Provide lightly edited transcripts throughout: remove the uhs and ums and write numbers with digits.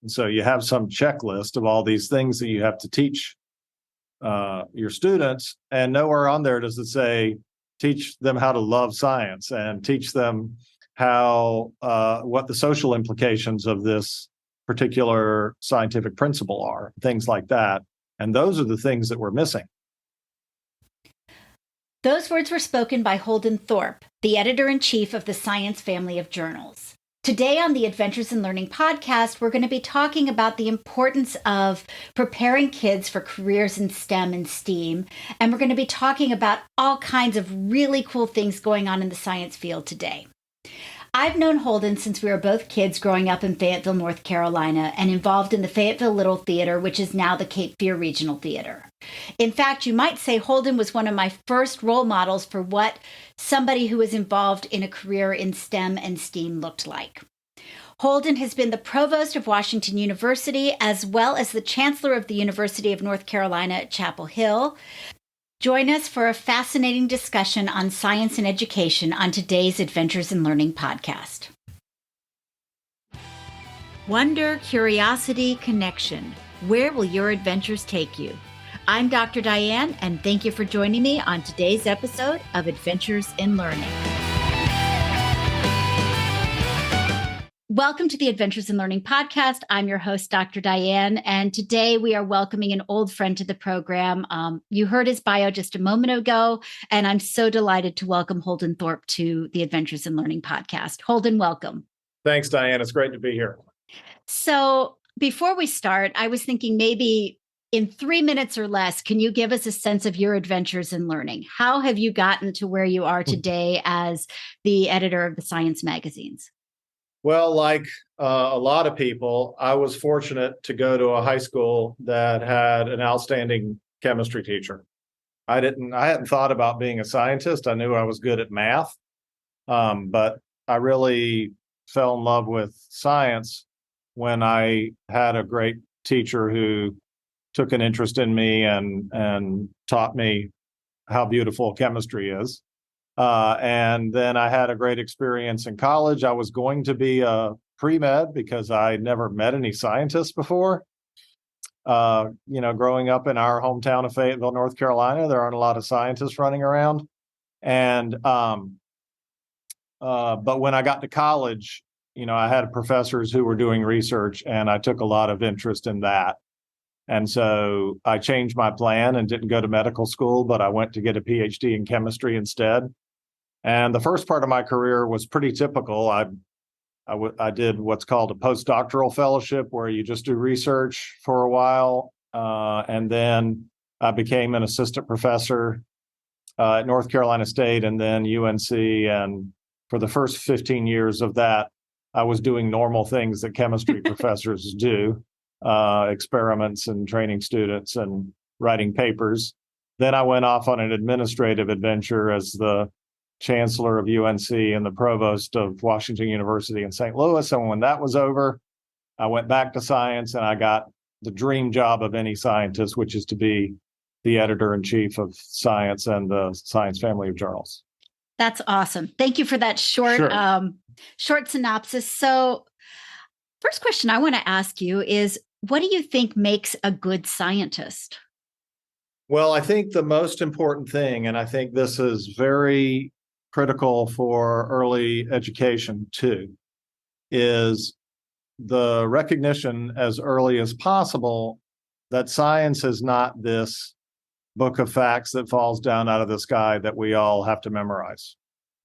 And so you have some checklist of all these things that you have to teach your students, and nowhere on there does it say teach them how to love science and teach them how what the social implications of this particular scientific principle are, things like that. And those are the things that we're missing. Those words were spoken by Holden Thorp, the editor-in-chief of the Science family of journals. Today on the Adventures in Learning podcast, we're going to be talking about the importance of preparing kids for careers in STEM and STEAM, and we're going to be talking about all kinds of really cool things going on in the science field today. I've known Holden since we were both kids growing up in Fayetteville, North Carolina, and involved in the Fayetteville Little Theater, which is now the Cape Fear Regional Theater. In fact, you might say Holden was one of my first role models for what somebody who was involved in a career in STEM and STEAM looked like. Holden has been the provost of Washington University, as well as the chancellor of the University of North Carolina at Chapel Hill. Join us for a fascinating discussion on science and education on today's Adventures in Learning podcast. Wonder, curiosity, connection. Where will your adventures take you? I'm Dr. Diane, and thank you for joining me on today's episode of Adventures in Learning. Welcome to the Adventures in Learning podcast. I'm your host, Dr. Diane, and today we are welcoming an old friend to the program. You heard his bio just a moment ago, and I'm so delighted to welcome Holden Thorp to the Adventures in Learning podcast. Holden, welcome. Thanks, Diane. It's great to be here. So before we start, I was thinking maybe in 3 minutes or less, can you give us a sense of your adventures in learning? How have you gotten to where you are today as the editor of the science magazines? Well, like a lot of people, I was fortunate to go to a high school that had an outstanding chemistry teacher. I hadn't thought about being a scientist. I knew I was good at math, but I really fell in love with science when I had a great teacher who took an interest in me and taught me how beautiful chemistry is. And then I had a great experience in college. I was going to be a pre-med because I never met any scientists before. Growing up in our hometown of Fayetteville, North Carolina, there aren't a lot of scientists running around. And but when I got to college, I had professors who were doing research, and I took a lot of interest in that. And so I changed my plan and didn't go to medical school, but I went to get a Ph.D. in chemistry instead. And the first part of my career was pretty typical. I did what's called a postdoctoral fellowship, where you just do research for a while. And then I became an assistant professor at North Carolina State and then UNC. And for the first 15 years of that, I was doing normal things that chemistry professors do, experiments and training students and writing papers. Then I went off on an administrative adventure as the chancellor of UNC and the provost of Washington University in St. Louis. And when that was over, I went back to science, and I got the dream job of any scientist, which is to be the editor-in-chief of Science and the Science family of journals. That's awesome. Thank you for that short synopsis. So first question I want to ask you is, what do you think makes a good scientist? Well, I think the most important thing, and I think this is very critical for early education too, is the recognition as early as possible that science is not this book of facts that falls down out of the sky that we all have to memorize.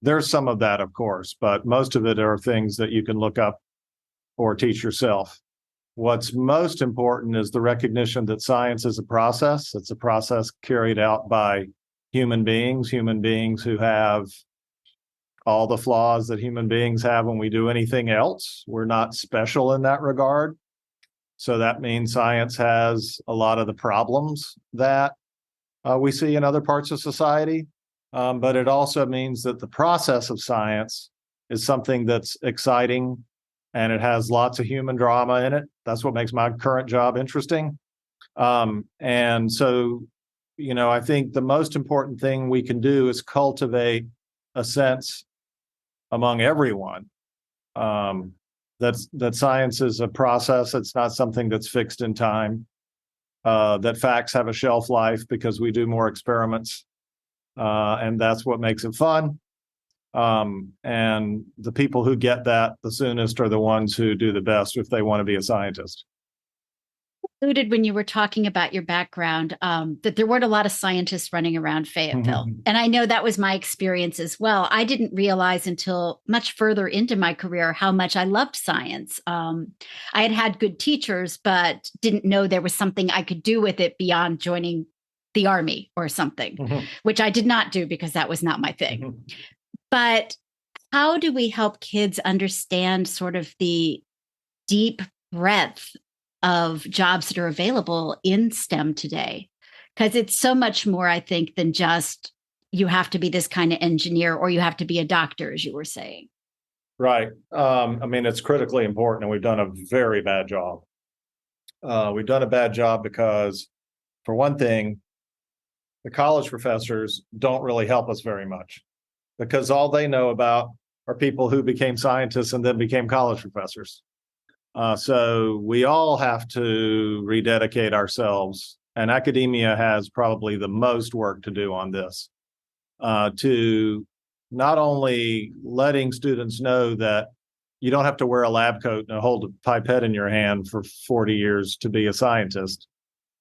There's some of that, of course, but most of it are things that you can look up or teach yourself. What's most important is the recognition that science is a process. It's a process carried out by human beings who have all the flaws that human beings have when we do anything else. We're not special in that regard. So that means science has a lot of the problems that we see in other parts of society. But it also means that the process of science is something that's exciting, and it has lots of human drama in it. That's what makes my current job interesting. And so, I think the most important thing we can do is cultivate a sense among everyone that science is a process. It's not something that's fixed in time. That facts have a shelf life because we do more experiments, and that's what makes it fun. And the people who get that the soonest are the ones who do the best if they want to be a scientist. Alluded when you were talking about your background that there weren't a lot of scientists running around Fayetteville. And I know that was my experience as well. I didn't realize until much further into my career how much I loved science. I had good teachers, but didn't know there was something I could do with it beyond joining the Army or something, which I did not do because that was not my thing. But how do we help kids understand sort of the deep breadth of jobs that are available in STEM today? Because it's so much more, I think, than just you have to be this kind of engineer or you have to be a doctor, as you were saying. Right. I mean, it's critically important, and we've done a very bad job. We've done a bad job because, for one thing, the college professors don't really help us very much, because all they know about are people who became scientists and then became college professors. So we all have to rededicate ourselves, and academia has probably the most work to do on this, to not only letting students know that you don't have to wear a lab coat and hold a pipette in your hand for 40 years to be a scientist.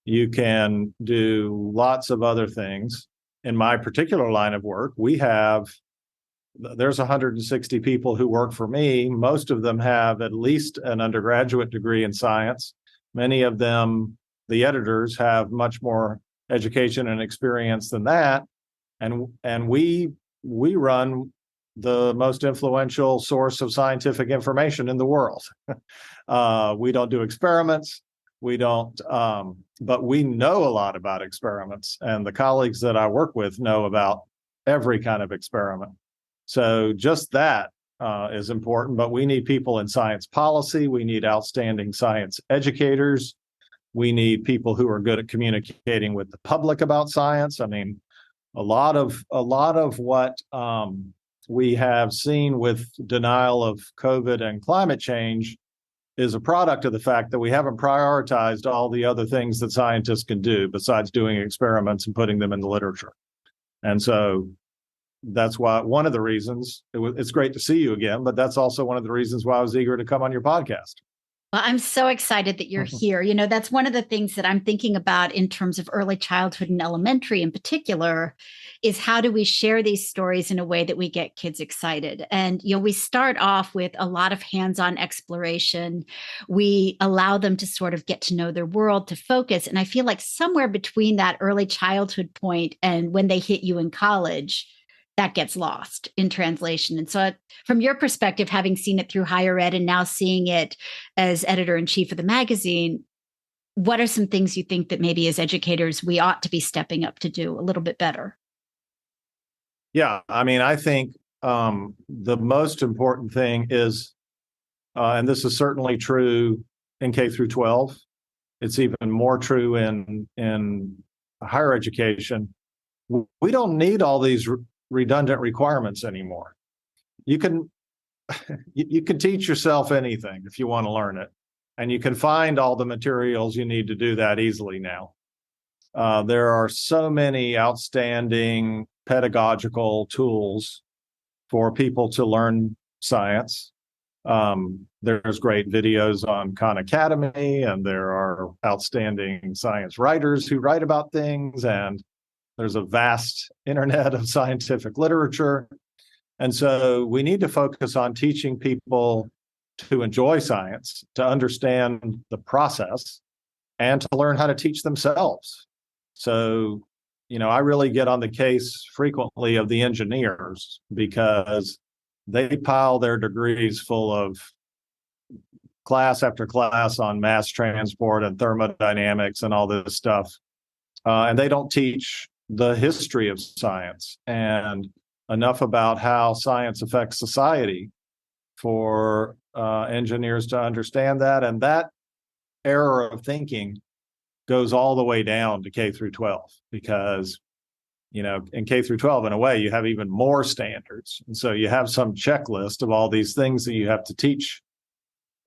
You can do lots of other things. In my particular line of work, there's 160 people who work for me. Most of them have at least an undergraduate degree in science. Many of them, the editors, have much more education and experience than that. And we run the most influential source of scientific information in the world. We don't do experiments. We don't, but we know a lot about experiments. And the colleagues that I work with know about every kind of experiment. So just that is important, but we need people in science policy. We need outstanding science educators. We need people who are good at communicating with the public about science. I mean, a lot of what we have seen with denial of COVID and climate change is a product of the fact that we haven't prioritized all the other things that scientists can do besides doing experiments and putting them in the literature. And so that's why one of the reasons it's great to see you again, but that's also one of the reasons why I was eager to come on your podcast. Well, I'm so excited that you're here. You know, that's one of the things that I'm thinking about in terms of early childhood and elementary in particular, is how do we share these stories in a way that we get kids excited? And, you know, we start off with a lot of hands-on exploration. We allow them to sort of get to know their world, to focus. And I feel like somewhere between that early childhood point and when they hit you in college, that gets lost in translation. And so from your perspective, having seen it through higher ed and now seeing it as editor-in-chief of the magazine, what are some things you think that maybe as educators we ought to be stepping up to do a little bit better? Yeah, I mean, I think the most important thing is, and this is certainly true in K through 12, it's even more true in higher education. We don't need all these redundant requirements anymore. You can teach yourself anything if you want to learn it, and you can find all the materials you need to do that easily now. There are so many outstanding pedagogical tools for people to learn science. There's great videos on Khan Academy, and there are outstanding science writers who write about things, and there's a vast internet of scientific literature. And so we need to focus on teaching people to enjoy science, to understand the process, and to learn how to teach themselves. So, you know, I really get on the case frequently of the engineers because they pile their degrees full of class after class on mass transport and thermodynamics and all this stuff. And they don't teach the history of science and enough about how science affects society for engineers to understand that. And that error of thinking goes all the way down to K through 12, because, you know, in K through 12, in a way, you have even more standards. And so you have some checklist of all these things that you have to teach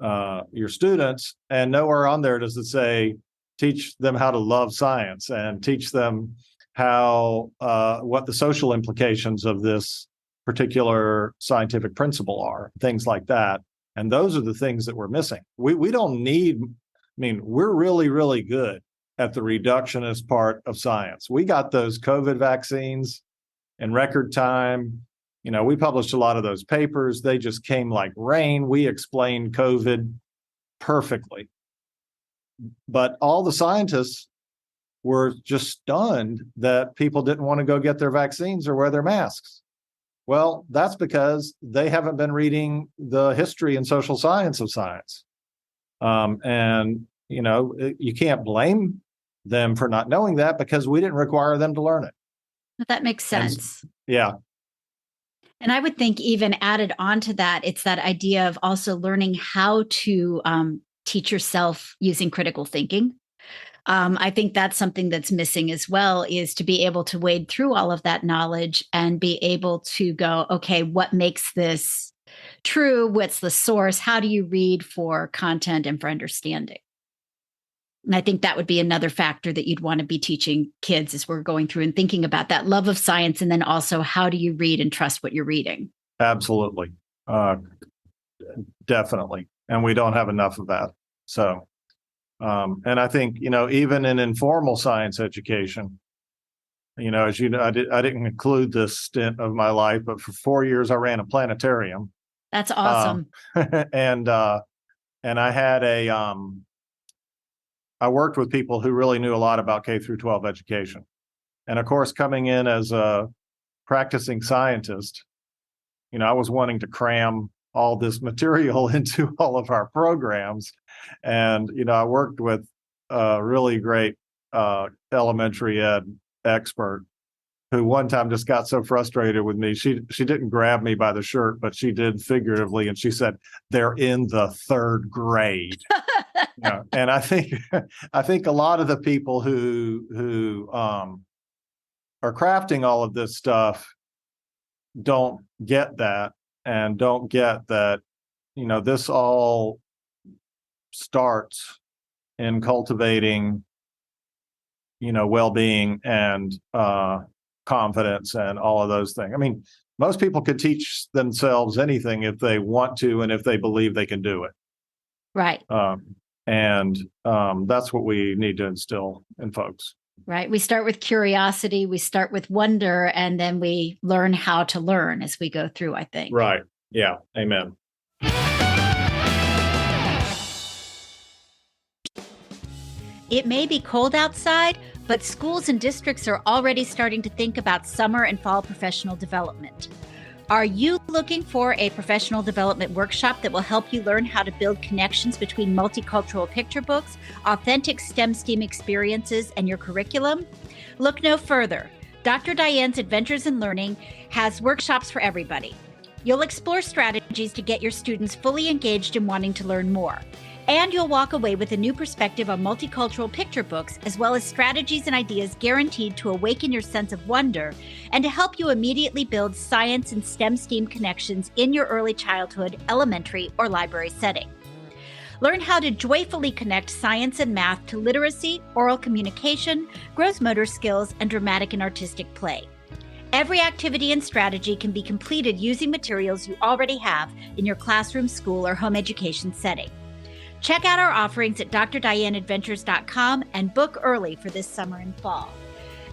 your students, and nowhere on there does it say teach them how to love science and teach them how what the social implications of this particular scientific principle are, things like that. And those are the things that we're missing. We don't need, we're really, really good at the reductionist part of science. We got those COVID vaccines in record time. We published a lot of those papers. They just came like rain. We explained COVID perfectly. But all the scientists were just stunned that people didn't want to go get their vaccines or wear their masks. Well, that's because they haven't been reading the history and social science of science. You can't blame them for not knowing that because we didn't require them to learn it. That makes sense. Yeah. And I would think even added on to that, it's that idea of also learning how to teach yourself using critical thinking. I think that's something that's missing as well, is to be able to wade through all of that knowledge and be able to go, okay, what makes this true? What's the source? How do you read for content and for understanding? And I think that would be another factor that you'd want to be teaching kids as we're going through and thinking about that love of science. And then also, how do you read and trust what you're reading? Absolutely. Definitely. And we don't have enough of that. So, and I think, even in informal science education, as you know, I didn't include this stint of my life, but for 4 years I ran a planetarium. That's awesome. And I had I worked with people who really knew a lot about K through 12 education. And of course, coming in as a practicing scientist, I was wanting to cram all this material into all of our programs. And, I worked with a really great elementary ed expert who one time just got so frustrated with me. She didn't grab me by the shirt, but she did figuratively. And she said, "They're in the third grade." And I think a lot of the people who are crafting all of this stuff don't get that, and don't get that, this all starts in cultivating, well-being and confidence and all of those things. Most people could teach themselves anything if they want to and if they believe they can do it. Right. That's what we need to instill in folks. Right. We start with curiosity, we start with wonder, and then we learn how to learn as we go through, I think. Right. Yeah. Amen. It may be cold outside, but schools and districts are already starting to think about summer and fall professional development. Are you looking for a professional development workshop that will help you learn how to build connections between multicultural picture books, authentic STEM experiences, and your curriculum? Look no further. Dr. Diane's Adventures in Learning has workshops for everybody. You'll explore strategies to get your students fully engaged in wanting to learn more. And you'll walk away with a new perspective on multicultural picture books, as well as strategies and ideas guaranteed to awaken your sense of wonder and to help you immediately build science and STEM connections in your early childhood, elementary, or library setting. Learn how to joyfully connect science and math to literacy, oral communication, gross motor skills, and dramatic and artistic play. Every activity and strategy can be completed using materials you already have in your classroom, school, or home education setting. Check out our offerings at drdianeadventures.com and book early for this summer and fall.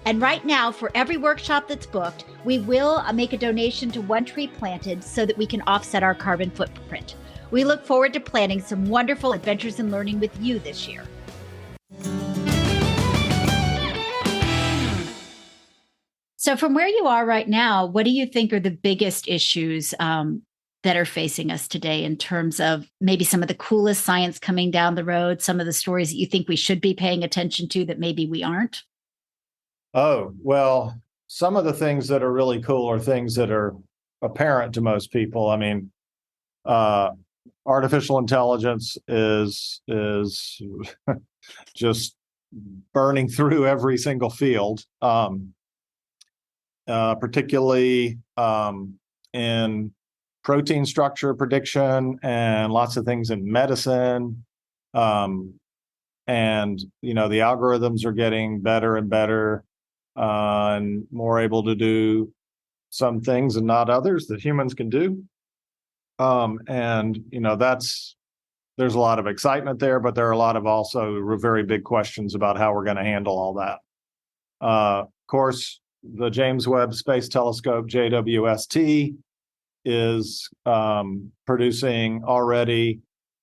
And right now, for every workshop that's booked, we will make a donation to One Tree Planted so that we can offset our carbon footprint. We look forward to planning some wonderful adventures in learning with you this year. So from where you are right now, what do you think are the biggest issues that are facing us today in terms of maybe some of the coolest science coming down the road, some of the stories that you think we should be paying attention to that maybe we aren't? Oh, well, some of the things that are really cool are things that are apparent to most people. Artificial intelligence is just burning through every single field, particularly in protein structure prediction and lots of things in medicine. And, the algorithms are getting better and better and more able to do some things and not others that humans can do. And, there's a lot of excitement there, but there are a lot of also very big questions about how we're going to handle all that. Of course, the James Webb Space Telescope, JWST, is producing already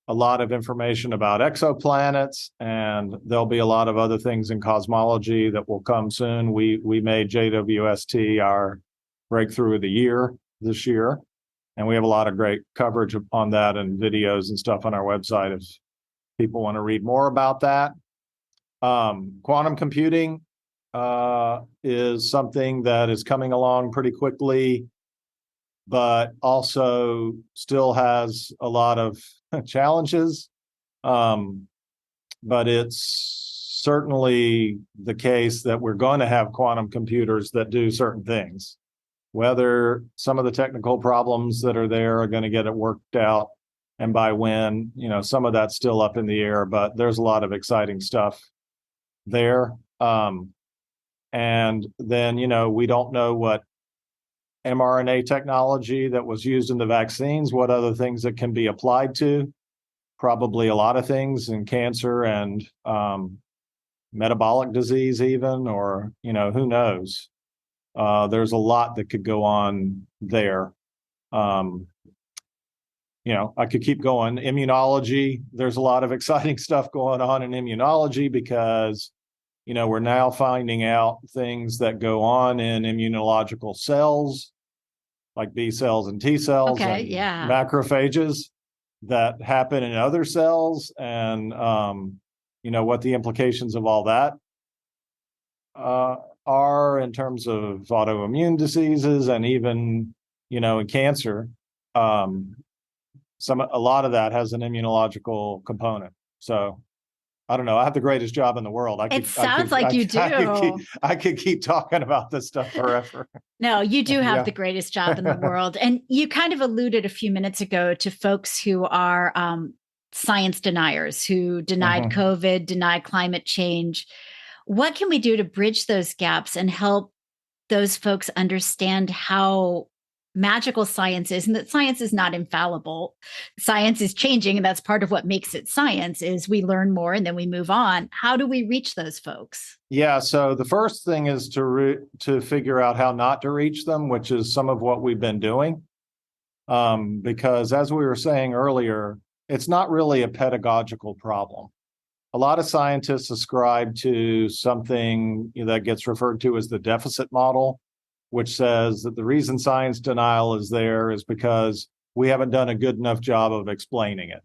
a lot of information about exoplanets, and there'll be a lot of other things in cosmology that will come soon. We made JWST our breakthrough of the year this year, and we have a lot of great coverage on that and videos and stuff on our website if people want to read more about that. Quantum computing is something that is coming along pretty quickly, but also still has a lot of challenges. But it's certainly the case that we're going to have quantum computers that do certain things. Whether some of the technical problems that are there are going to get it worked out, and by when, some of that's still up in the air, but there's a lot of exciting stuff there. And then, we don't know what mRNA technology that was used in the vaccines, what other things it can be applied to. Probably a lot of things in cancer and metabolic disease even, or, who knows? There's a lot that could go on there. I could keep going. Immunology, there's a lot of exciting stuff going on in immunology because, we're now finding out things that go on in immunological cells, like B cells and T cells and macrophages that happen in other cells, and, what the implications of all that are in terms of autoimmune diseases and even, in cancer. A lot of that has an immunological component. So I don't know. I have the greatest job in the world. It sounds like you do. I could keep talking about this stuff forever. No, you do have the greatest job in the world. And you kind of alluded a few minutes ago to folks who are science deniers, who denied COVID, denied climate change. What can we do to bridge those gaps and help those folks understand how magical science is, and that science is not infallible? Science is changing, and that's part of what makes it science, is we learn more and then we move on. How do we reach those folks? Yeah, so the first thing is to figure out how not to reach them, which is some of what we've been doing. Because as we were saying earlier, it's not really a pedagogical problem. A lot of scientists ascribe to something that gets referred to as the deficit model, which says that the reason science denial is there is because we haven't done a good enough job of explaining it.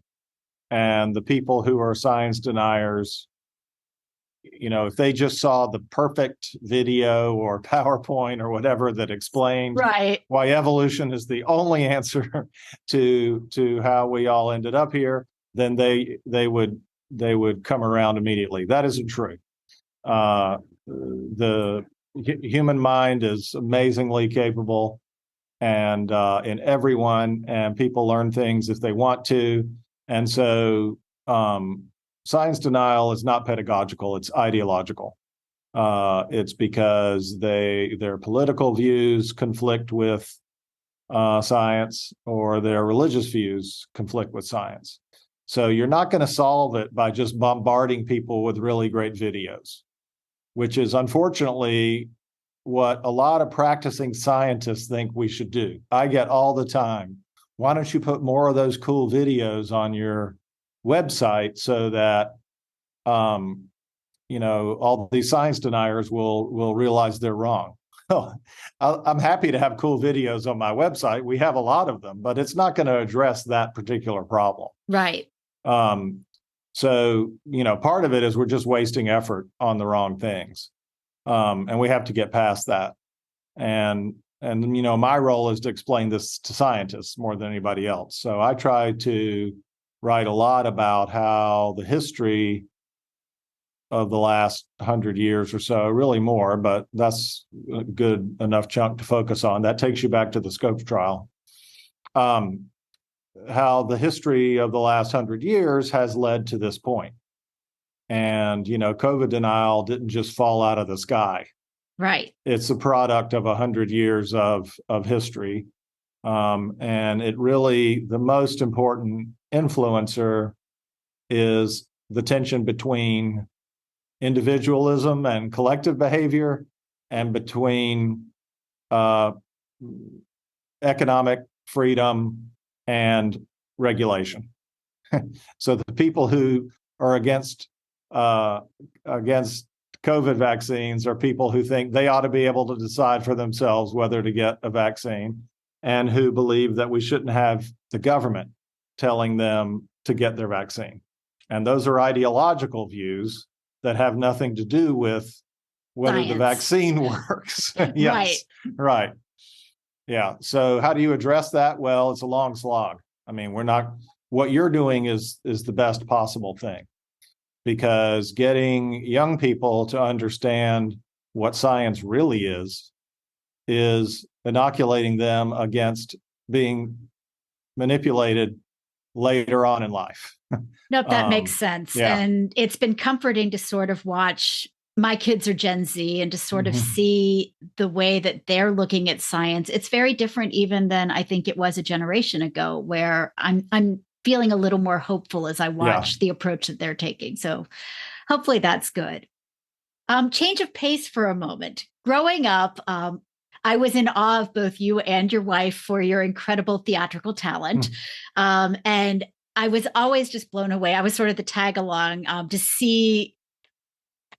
And the people who are science deniers, if they just saw the perfect video or PowerPoint or whatever that explained why evolution is the only answer to how we all ended up here, then they would come around immediately. That isn't true. The human mind is amazingly capable, and in everyone, and people learn things if they want to. And so science denial is not pedagogical, it's ideological. It's because their political views conflict with science, or their religious views conflict with science. So you're not going to solve it by just bombarding people with really great videos, which is unfortunately what a lot of practicing scientists think we should do. I get all the time, why don't you put more of those cool videos on your website so that, all these science deniers will realize they're wrong. I'm happy to have cool videos on my website. We have a lot of them, but it's not going to address that particular problem. Right. So, part of it is we're just wasting effort on the wrong things. And we have to get past that. And my role is to explain this to scientists more than anybody else. So I try to write a lot about how the history of the last 100 years or so, really more, but that's a good enough chunk to focus on. That takes you back to the Scopes trial. how the history of the last 100 years has led to this point. And, COVID denial didn't just fall out of the sky. Right. It's a product of 100 years of history. And it really, the most important influencer is the tension between individualism and collective behavior, and between economic freedom and regulation. So the people who are against COVID vaccines are people who think they ought to be able to decide for themselves whether to get a vaccine, and who believe that we shouldn't have the government telling them to get their vaccine. And those are ideological views that have nothing to do with whether Science. the vaccine works. Yes, right. Yeah. So how do you address that? Well, it's a long slog. I mean, what you're doing is the best possible thing, because getting young people to understand what science really is inoculating them against being manipulated later on in life. No, that makes sense. Yeah. And it's been comforting to sort of watch. My kids are Gen Z, and to sort of see the way that they're looking at science. It's very different even than I think it was a generation ago, where I'm feeling a little more hopeful as I watch the approach that they're taking. So hopefully that's good. Change of pace for a moment. Growing up, I was in awe of both you and your wife for your incredible theatrical talent. And I was always just blown away. I was sort of the tag along to see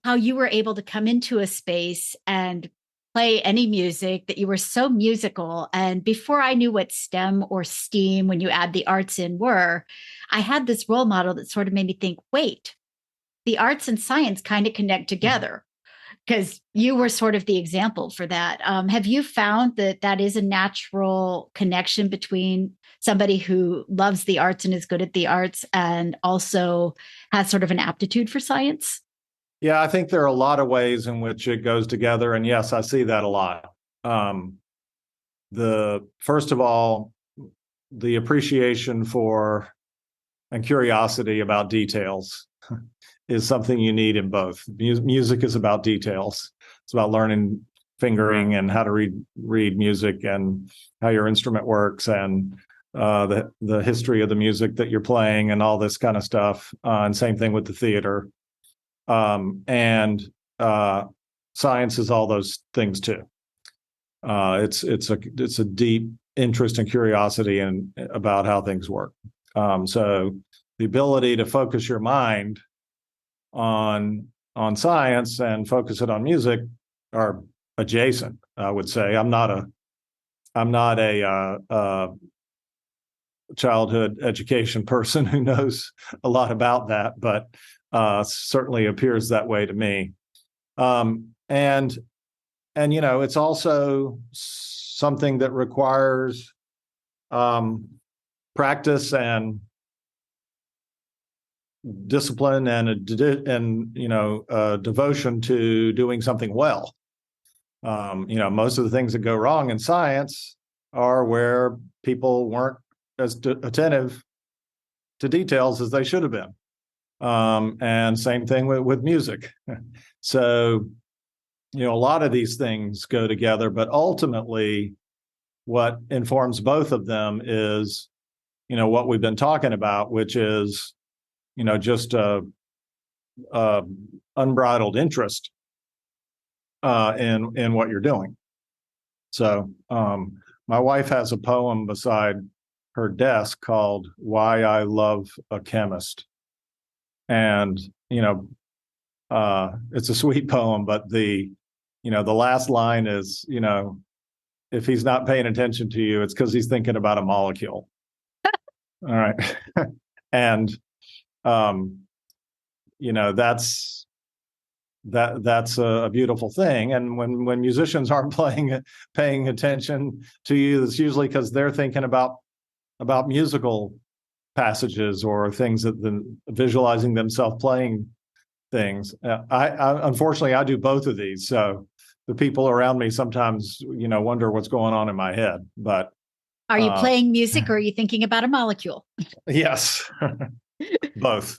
how you were able to come into a space and play any music, that you were so musical. And before I knew what STEM or STEAM, when you add the arts in, were, I had this role model that sort of made me think, wait, the arts and science kind of connect together, because you were sort of the example for that. Have you found that that is a natural connection between somebody who loves the arts and is good at the arts and also has sort of an aptitude for science? Yeah, I think there are a lot of ways in which it goes together. And yes, I see that a lot. First of all, the appreciation for and curiosity about details is something you need in both. Music is about details. It's about learning fingering and how to read music and how your instrument works, and the history of the music that you're playing and all this kind of stuff. And same thing with the theater. And science is all those things too. It's a deep interest and curiosity about how things work. So the ability to focus your mind on science and focus it on music are adjacent, I would say. I'm not a childhood education person who knows a lot about that, but certainly appears that way to me. And it's also something that requires practice and discipline and devotion to doing something well. Most of the things that go wrong in science are where people weren't as attentive to details as they should have been. And same thing with music. So, a lot of these things go together, but ultimately what informs both of them is, what we've been talking about, which is, just unbridled interest in what you're doing. So my wife has a poem beside her desk called "Why I Love a Chemist." And, it's a sweet poem, but the last line is, if he's not paying attention to you, it's because he's thinking about a molecule. All right. And, that's a beautiful thing. And when musicians aren't paying attention to you, it's usually because they're thinking about musical passages or things that visualizing themselves playing things. I unfortunately I do both of these, so the people around me sometimes wonder what's going on in my head. But Are you playing music or are you thinking about a molecule? Yes, both.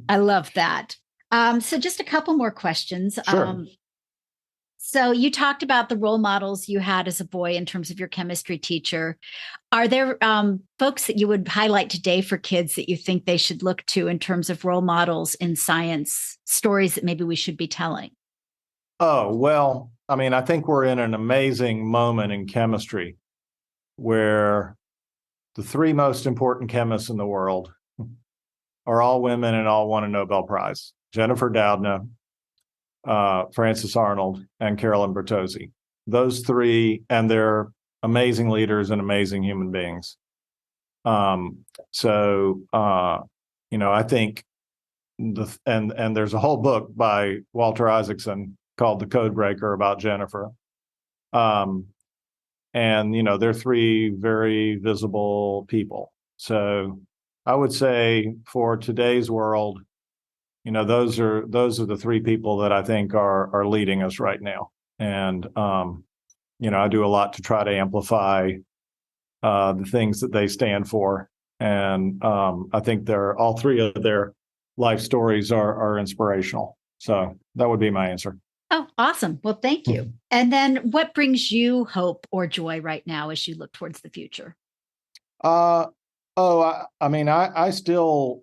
I love that. So just a couple more questions. Sure. So you talked about the role models you had as a boy in terms of your chemistry teacher. Are there folks that you would highlight today for kids that you think they should look to in terms of role models in science, stories that maybe we should be telling? Oh, well, I mean, I think we're in an amazing moment in chemistry where the three most important chemists in the world are all women and all won a Nobel Prize: Jennifer Doudna, Frances Arnold, and Carolyn Bertozzi. Those three, and they're amazing leaders and amazing human beings. I think and there's a whole book by Walter Isaacson called The Code Breaker about Jennifer. They're three very visible people. So I would say for today's world, those are the three people that I think are leading us right now. And I do a lot to try to amplify the things that they stand for. And I think all three of their life stories are inspirational. So that would be my answer. Oh, awesome. Well, thank you. And then what brings you hope or joy right now as you look towards the future? I still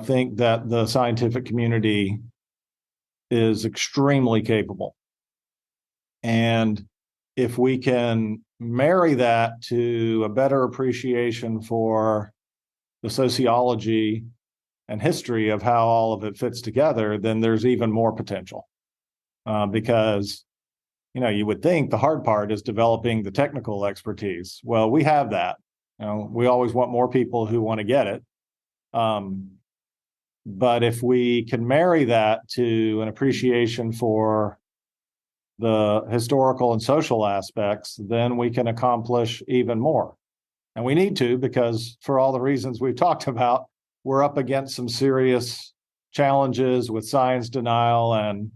think that the scientific community is extremely capable. And if we can marry that to a better appreciation for the sociology and history of how all of it fits together, then there's even more potential. Because, you would think the hard part is developing the technical expertise. Well, we have that. We always want more people who want to get it. But if we can marry that to an appreciation for the historical and social aspects, then we can accomplish even more. And we need to, because for all the reasons we've talked about, we're up against some serious challenges with science denial and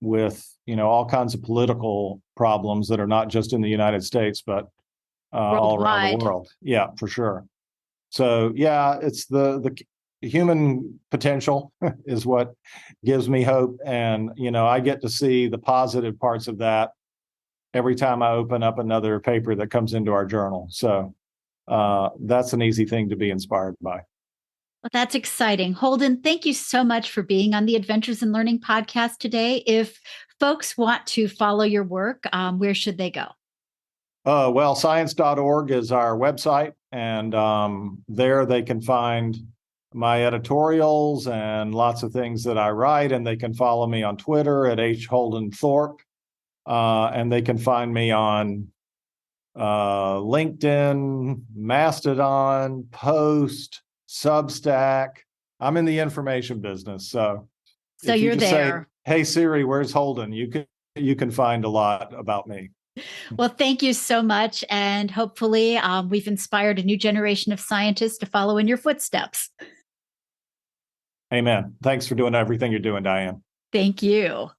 with all kinds of political problems that are not just in the United States, but all around the world. Yeah, for sure. So yeah, it's the human potential is what gives me hope. And, I get to see the positive parts of that every time I open up another paper that comes into our journal. So that's an easy thing to be inspired by. Well, that's exciting. Holden, thank you so much for being on the Adventures in Learning podcast today. If folks want to follow your work, where should they go? Science.org is our website, and there they can find my editorials and lots of things that I write, and they can follow me on Twitter at Holden Thorp, and they can find me on LinkedIn, Mastodon, Post, Substack. I'm in the information business, so you're there. Say, hey Siri, where's Holden? You can find a lot about me. Well, thank you so much, and hopefully we've inspired a new generation of scientists to follow in your footsteps. Amen. Thanks for doing everything you're doing, Diane. Thank you.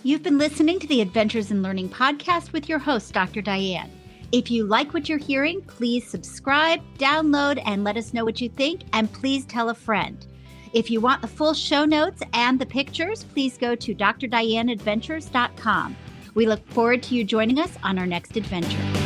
You've been listening to the Adventures in Learning podcast with your host, Dr. Diane. If you like what you're hearing, please subscribe, download, and let us know what you think, and please tell a friend. If you want the full show notes and the pictures, please go to drdianeadventures.com. We look forward to you joining us on our next adventure.